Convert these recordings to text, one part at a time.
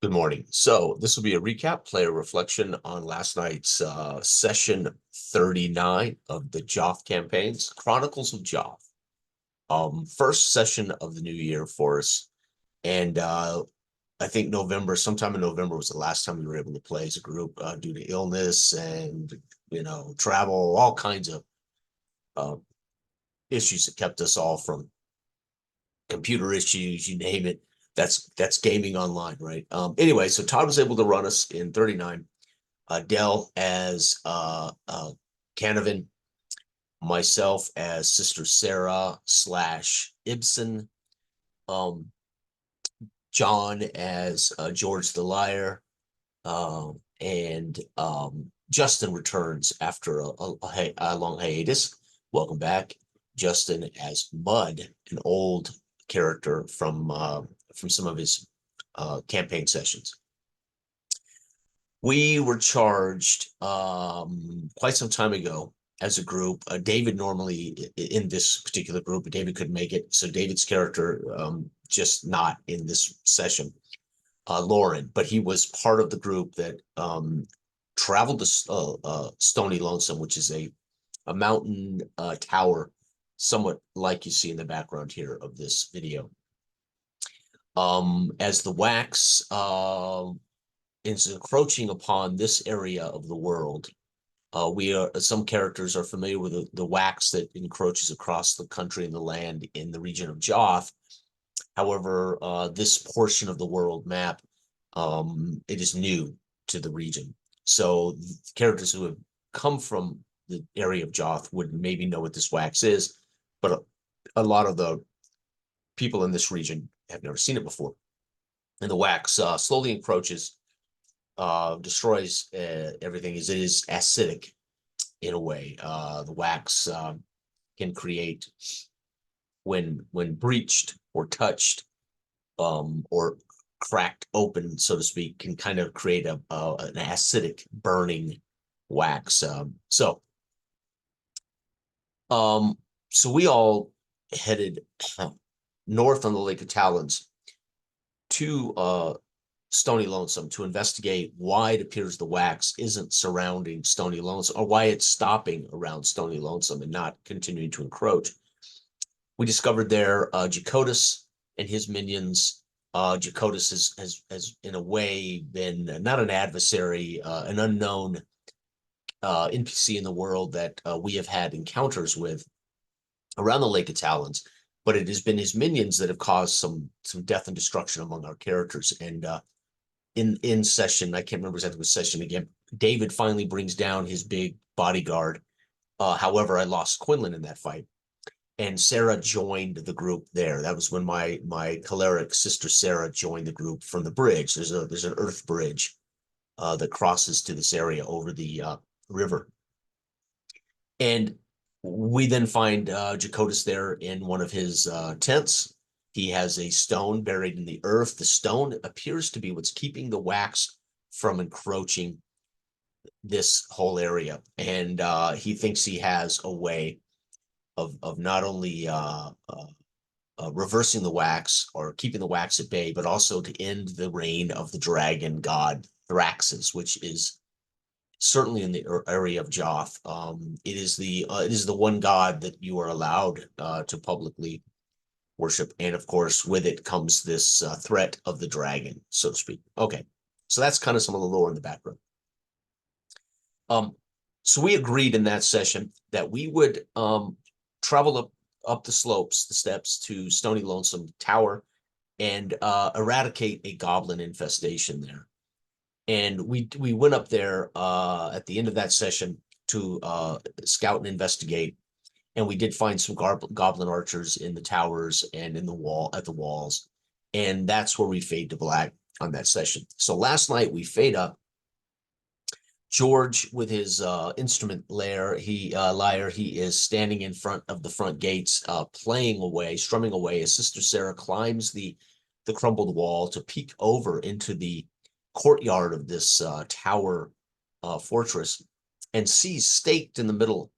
Good morning. So this will be a recap, player reflection on last night's session 39 of the Joth Campaigns, Chronicles of Joth. First session of the new year for us. And I think sometime in November was the last time we were able to play as a group due to illness and, travel, all kinds of uh, issues that kept us all from computer issues, you name it. That's gaming online, right? Anyway, so Todd was able to run us in 39. Dell as Canavan, myself as Sister Sarah / Ibsen, um, John as George the Liar, and Justin returns after a long hiatus. Welcome back, Justin as Mud, an old character from some of his campaign sessions. We were charged quite some time ago as a group. David normally in this particular group, but David couldn't make it. So David's character just not in this session. Lauren, but he was part of the group that traveled to Stony Lonesome, which is a mountain tower, somewhat like you see in the background here of this video. As the wax is encroaching upon this area of the world, some characters are familiar with the wax that encroaches across the country and the land in the region of Joth. However, this portion of the world map, it is new to the region. So characters who have come from the area of Joth would maybe know what this wax is, but a lot of the people in this region have never seen it before. And the wax slowly encroaches, destroys everything, as it is acidic in a way. The wax can create, when breached or touched or cracked open, so to speak, can kind of create an acidic burning wax. So we all headed north on the Lake of Talons to Stony Lonesome to investigate why it appears the wax isn't surrounding Stony Lonesome, or why it's stopping around Stony Lonesome and not continuing to encroach. We discovered there Joth and his minions. Joth has in a way been not an adversary, an unknown NPC in the world that we have had encounters with around the Lake of Talons, but it has been his minions that have caused some death and destruction among our characters. And in session, I can't remember exactly what session again, David finally brings down his big bodyguard. However, I lost Quinlan in that fight, and Sarah joined the group there. That was when my choleric sister Sarah joined the group from the bridge. There's an earth bridge that crosses to this area over the river. And we then find Joth there in one of his tents. He has a stone buried in the earth. The stone appears to be what's keeping the wax from encroaching this whole area. And he thinks he has a way of not only reversing the wax or keeping the wax at bay, but also to end the reign of the dragon god Thraxus, which is certainly in the area of Joth. It is the one god that you are allowed to publicly worship, and of course, with it comes this threat of the dragon, so to speak. Okay, so that's kind of some of the lore in the background. So we agreed in that session that we would travel up the steps to Stony Lonesome Tower and eradicate a goblin infestation there. And we went up there at the end of that session to scout and investigate, and we did find some goblin archers in the towers and at the walls, and that's where we fade to black on that session. So last night we fade up. George, with his instrument lyre, he is standing in front of the front gates, playing away, strumming away, as Sister Sarah climbs the crumbled wall to peek over into the courtyard of this tower fortress, and sees staked in the middle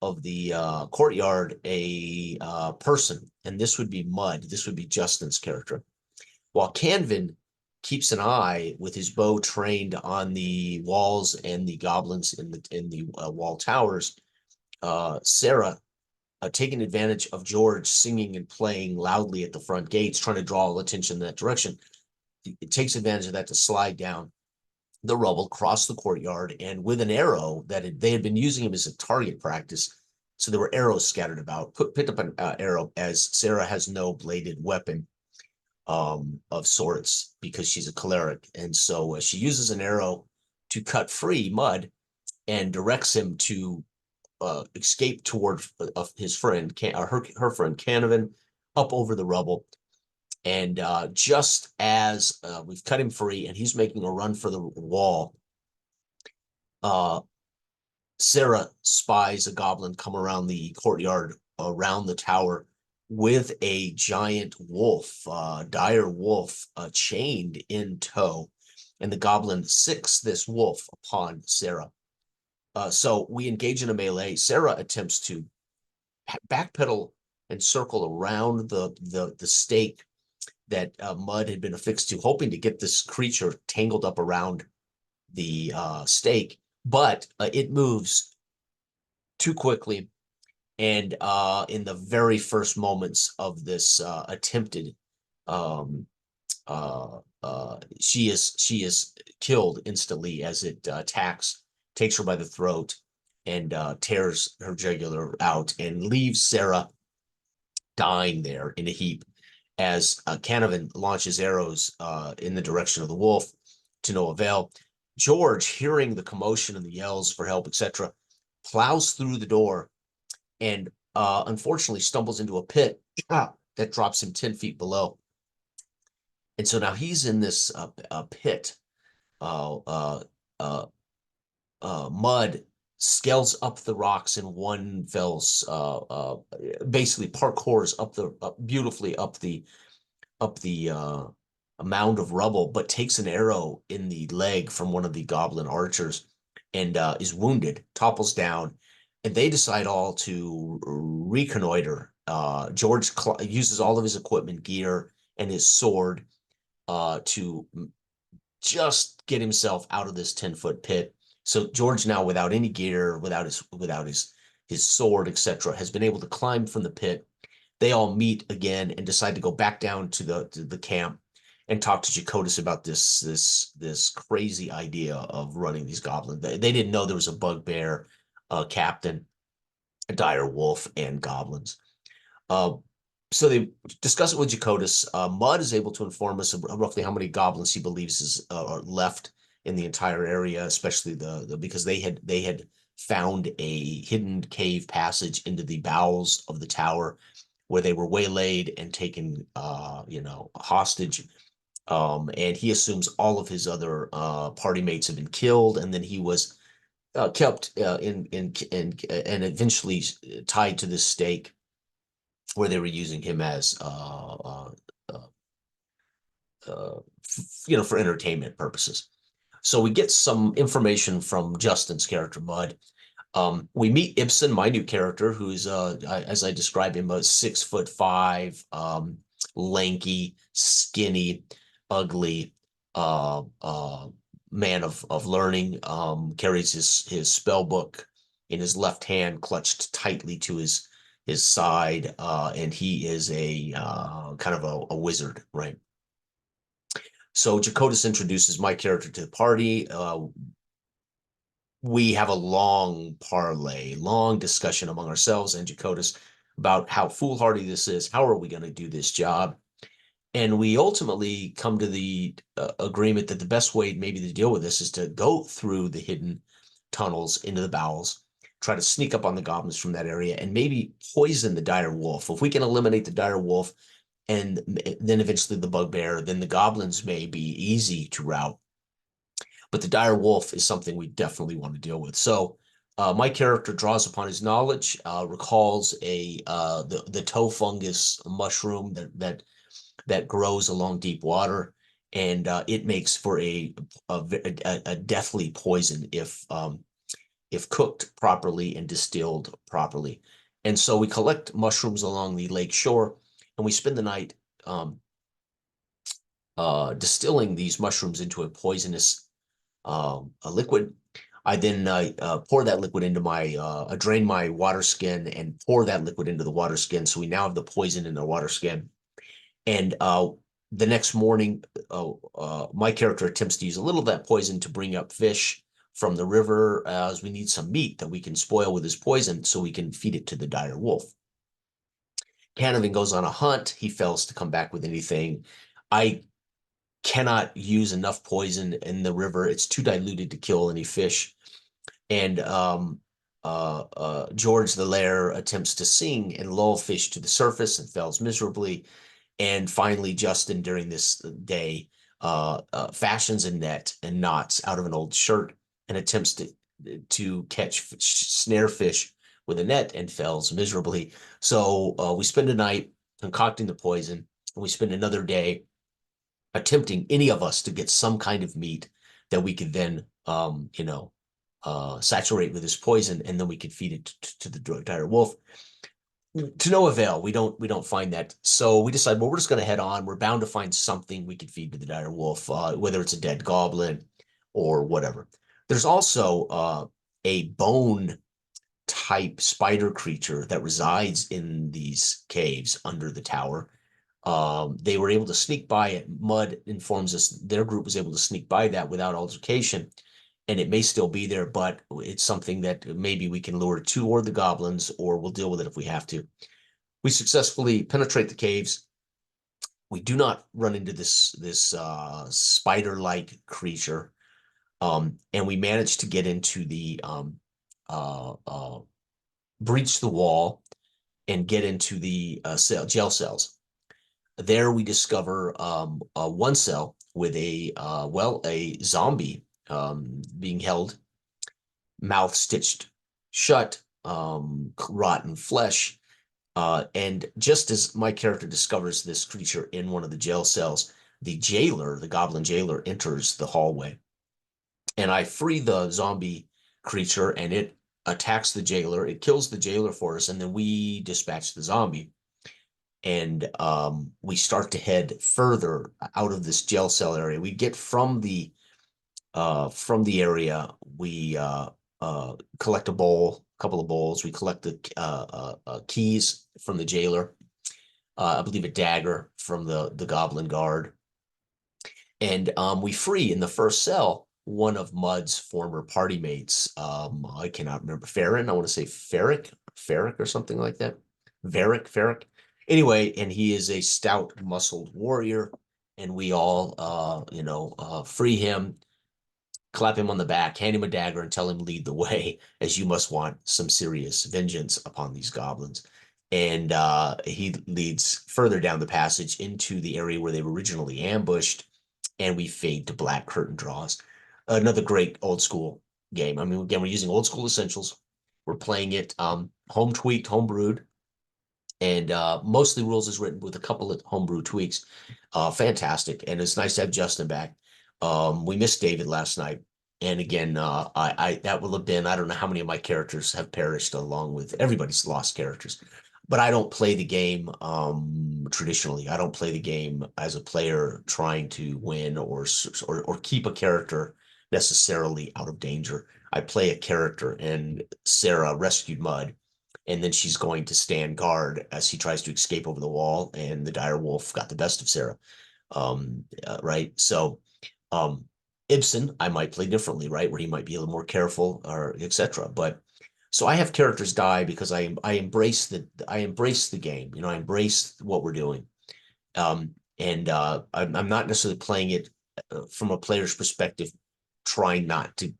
of the courtyard a person, and this would be Mud. This would be Justin's character, while Canvan keeps an eye with his bow trained on the walls and the goblins in the wall towers. Sarah, taking advantage of George singing and playing loudly at the front gates, trying to draw attention in that direction, it takes advantage of that to slide down the rubble, cross the courtyard, and with an arrow that they had been using him as a target practice. So there were arrows scattered about. Picked up an arrow, as Sarah has no bladed weapon of sorts because she's a cleric, and so she uses an arrow to cut free Mud and directs him to escape toward his friend, her friend Canavan, up over the rubble. And just as we've cut him free and he's making a run for the wall, Sarah spies a goblin come around the courtyard around the tower with a giant wolf, dire wolf, chained in tow. And the goblin sicks this wolf upon Sarah. So we engage in a melee. Sarah attempts to backpedal and circle around the stake that Mud had been affixed to, hoping to get this creature tangled up around the stake, but it moves too quickly. And in the very first moments of this attempted, she is killed instantly as it attacks, takes her by the throat, and tears her jugular out, and leaves Sarah dying there in a heap as Canavan launches arrows in the direction of the wolf to no avail. George, hearing the commotion and the yells for help, etc., plows through the door and unfortunately stumbles into a pit that drops him 10 feet below. And so now he's in this pit. Mud scales up the rocks in one fells, basically parkours beautifully up the a mound of rubble, but takes an arrow in the leg from one of the goblin archers and is wounded, topples down, and they decide all to reconnoiter. George uses all of his equipment, gear, and his sword to just get himself out of this 10-foot pit. So George, now without any gear, without his sword, etc., has been able to climb from the pit. They all meet again and decide to go back down to the camp and talk to Jokotis about this crazy idea of running these goblins. They didn't know there was a bugbear, captain, a dire wolf, and goblins. So they discuss it with Jokotis. Mud is able to inform us of roughly how many goblins he believes is left in the entire area, especially because they had found a hidden cave passage into the bowels of the tower where they were waylaid and taken, hostage. And he assumes all of his other party mates have been killed, and then he was kept and eventually tied to this stake where they were using him as for entertainment purposes. So we get some information from Justin's character Mud. We meet Ibsen, my new character, who's as I describe him, a 6'5", lanky, skinny, ugly man of learning. Carries his spell book in his left hand, clutched tightly to his side, and he is a kind of a wizard, right? So Jokotis introduces my character to the party. We have a long discussion among ourselves and Jokotis about how foolhardy this is. How are we going to do this job? And we ultimately come to the agreement that the best way maybe to deal with this is to go through the hidden tunnels into the bowels, try to sneak up on the goblins from that area, and maybe poison the dire wolf. If we can eliminate the dire wolf and then eventually the bugbear, then the goblins may be easy to rout. But the dire wolf is something we definitely want to deal with. So my character draws upon his knowledge, recalls the toe fungus mushroom that grows along deep water, and it makes for a deathly poison if cooked properly and distilled properly. And so we collect mushrooms along the lake shore, and we spend the night distilling these mushrooms into a poisonous a liquid. I then pour that liquid into drain my water skin and pour that liquid into the water skin. So we now have the poison in the water skin. And the next morning, my character attempts to use a little of that poison to bring up fish from the river, as we need some meat that we can spoil with his poison so we can feed it to the dire wolf. Canavan goes on a hunt. He fails to come back with anything. I cannot use enough poison in the river. It's too diluted to kill any fish. And George the lair attempts to sing and lull fish to the surface and fails miserably. And finally, Justin, during this day, fashions a net and knots out of an old shirt and attempts to catch snare fish with a net and fails miserably. So we spend a night concocting the poison, and we spend another day attempting, any of us, to get some kind of meat that we could then, saturate with this poison, and then we could feed it to the dire wolf. To no avail. We don't find that. So we decide, well, we're just going to head on. We're bound to find something we could feed to the dire wolf, whether it's a dead goblin or whatever. There's also a bone type spider creature that resides in these caves under the tower. They were able to sneak by it. Mud informs us their group was able to sneak by that without altercation, and it may still be there, but it's something that maybe we can lure toward the goblins, or we'll deal with it if we have to. We successfully penetrate the caves. We do not run into this spider-like creature, and we manage to get into the breach the wall and get into the jail cells. There we discover one cell with a zombie being held, mouth stitched shut, rotten flesh. And just as my character discovers this creature in one of the jail cells, the jailer, the goblin jailer, enters the hallway. And I free the zombie creature, and it attacks the jailer. It kills the jailer for us, and then we dispatch the zombie. And we start to head further out of this jail cell area. We get from the area. We collect a couple of bowls. We collect the keys from the jailer. I believe a dagger from the goblin guard. And we free in the first cell one of Mud's former party mates. I cannot remember. Farron, I want to say Ferric or something like that. Ferric. Anyway, and he is a stout, muscled warrior, and we all, free him, clap him on the back, hand him a dagger, and tell him lead the way, as you must want some serious vengeance upon these goblins. And he leads further down the passage into the area where they were originally ambushed, and we fade to black curtain draws. Another great old school game. I mean, again, we're using old school essentials. We're playing it home tweaked, home brewed, and most of the rules is written with a couple of homebrew tweaks. Fantastic, and it's nice to have Justin back. We missed David last night, and again, I that will have been, I don't know how many of my characters have perished along with everybody's lost characters. But I don't play the game traditionally. I don't play the game as a player trying to win or keep a character necessarily out of danger. I play a character, and Sarah rescued Mud, and then she's going to stand guard as he tries to escape over the wall, and the dire wolf got the best of Sarah. Right? So Ibsen, I might play differently, right? Where he might be a little more careful, or etc. But so I have characters die because I embrace the game. I embrace what we're doing. And I'm not necessarily playing it from a player's perspective, trying not to,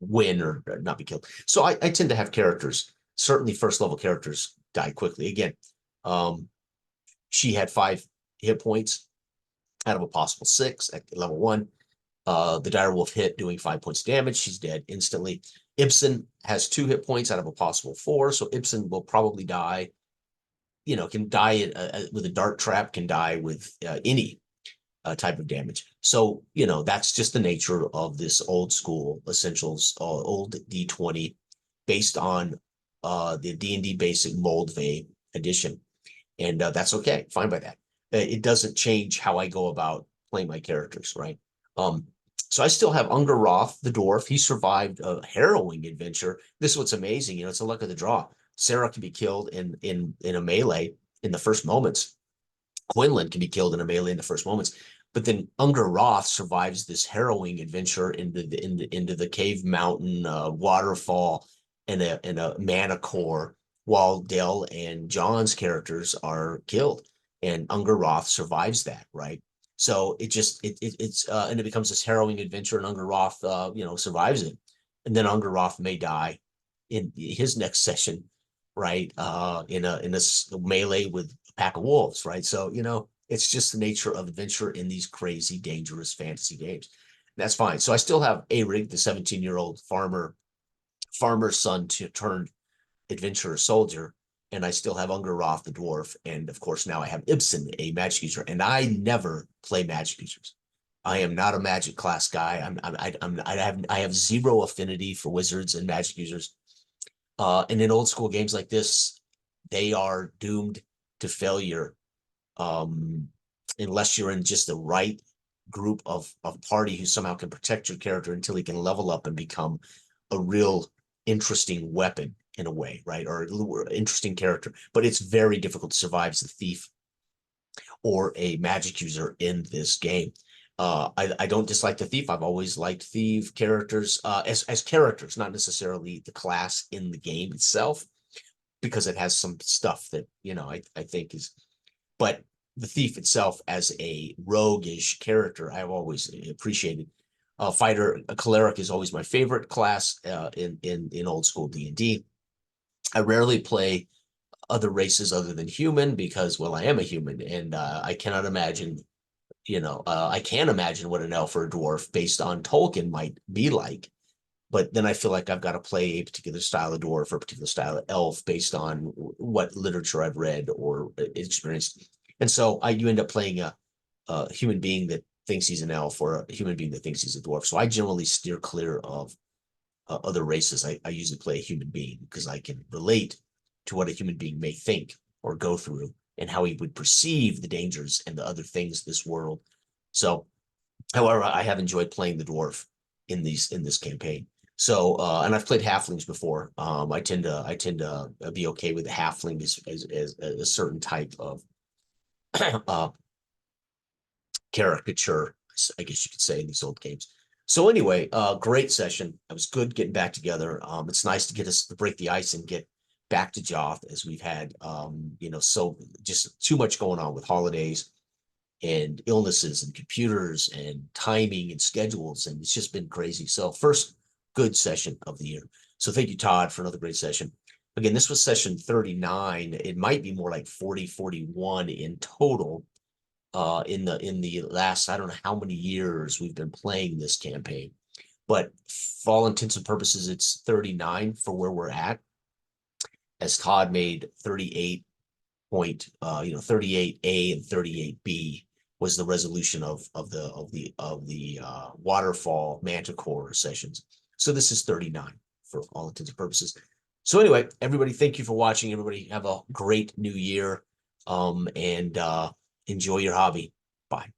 win or not be killed. So I tend to have characters, certainly first level characters, die quickly. Again, she had 5 hit points out of a possible 6 at level 1. The dire wolf hit, doing 5 points damage. She's dead instantly. Ibsen has 2 hit points out of a possible 4, so Ibsen will probably die. Can die with a dart trap, can die with any type of damage. So that's just the nature of this old school essentials, old D20, based on the D&D basic Moldvay edition, and that's okay, fine by that. it doesn't change how I go about playing my characters, right? Um, so I still have Unger Roth, the dwarf. He survived a harrowing adventure. This is what's amazing. You know, it's a luck of the draw. Sarah can be killed in a melee in the first moments. Quinlan can be killed in a melee in the first moments. But then Unger Roth survives this harrowing adventure into the cave mountain waterfall and a mana core, while Dell and John's characters are killed, and Unger Roth survives that, right? So it's and it becomes this harrowing adventure, and Unger Roth survives it, and then Unger Roth may die in his next session, right? In a melee with a pack of wolves, right? So it's just the nature of adventure in these crazy, dangerous fantasy games. That's fine. So I still have Arig, the 17-year-old farmer's son to turned adventurer soldier, and I still have Unger Roth, the dwarf, and of course now I have Ibsen, a magic user, and I never play magic users. I am not a magic class guy. I have zero affinity for wizards and magic users. And in old school games like this, they are doomed to failure um, unless you're in just the right group of party who somehow can protect your character until he can level up and become a real interesting weapon in a way, right? Or interesting character. But it's very difficult to survive as a thief or a magic user in this game. I don't dislike the thief. I've always liked thief characters as characters, not necessarily the class in the game itself, because it has some stuff that I think is. But the thief itself as a roguish character, I've always appreciated. Fighter, a cleric is always my favorite class in old school D&D. I rarely play other races other than human because, well, I am a human, and I cannot imagine, I can imagine what an elf or a dwarf based on Tolkien might be like. But then I feel like I've got to play a particular style of dwarf or a particular style of elf based on what literature I've read or experienced. And so you end up playing a human being that thinks he's an elf or a human being that thinks he's a dwarf. So I generally steer clear of other races. I usually play a human being because I can relate to what a human being may think or go through and how he would perceive the dangers and the other things this world. So, however, I have enjoyed playing the dwarf in this campaign. So, and I've played halflings before. I tend to be okay with the halfling as a certain type of uh, caricature, I guess you could say, in these old games. So anyway, great session. It was good getting back together. It's nice to get us to break the ice and get back to Joth, as we've had, so just too much going on with holidays and illnesses and computers and timing and schedules, and it's just been crazy. So first good session of the year. So thank you, Todd, for another great session. Again, this was session 39. It might be more like 40, 41 in total in the last, I don't know how many years we've been playing this campaign, but for all intents and purposes, it's 39 for where we're at, as Todd made 38 38A and 38B was the resolution of the waterfall manticore sessions. So this is 39 for all intents and purposes. So anyway, everybody, thank you for watching. Everybody have a great new year, and enjoy your hobby. Bye.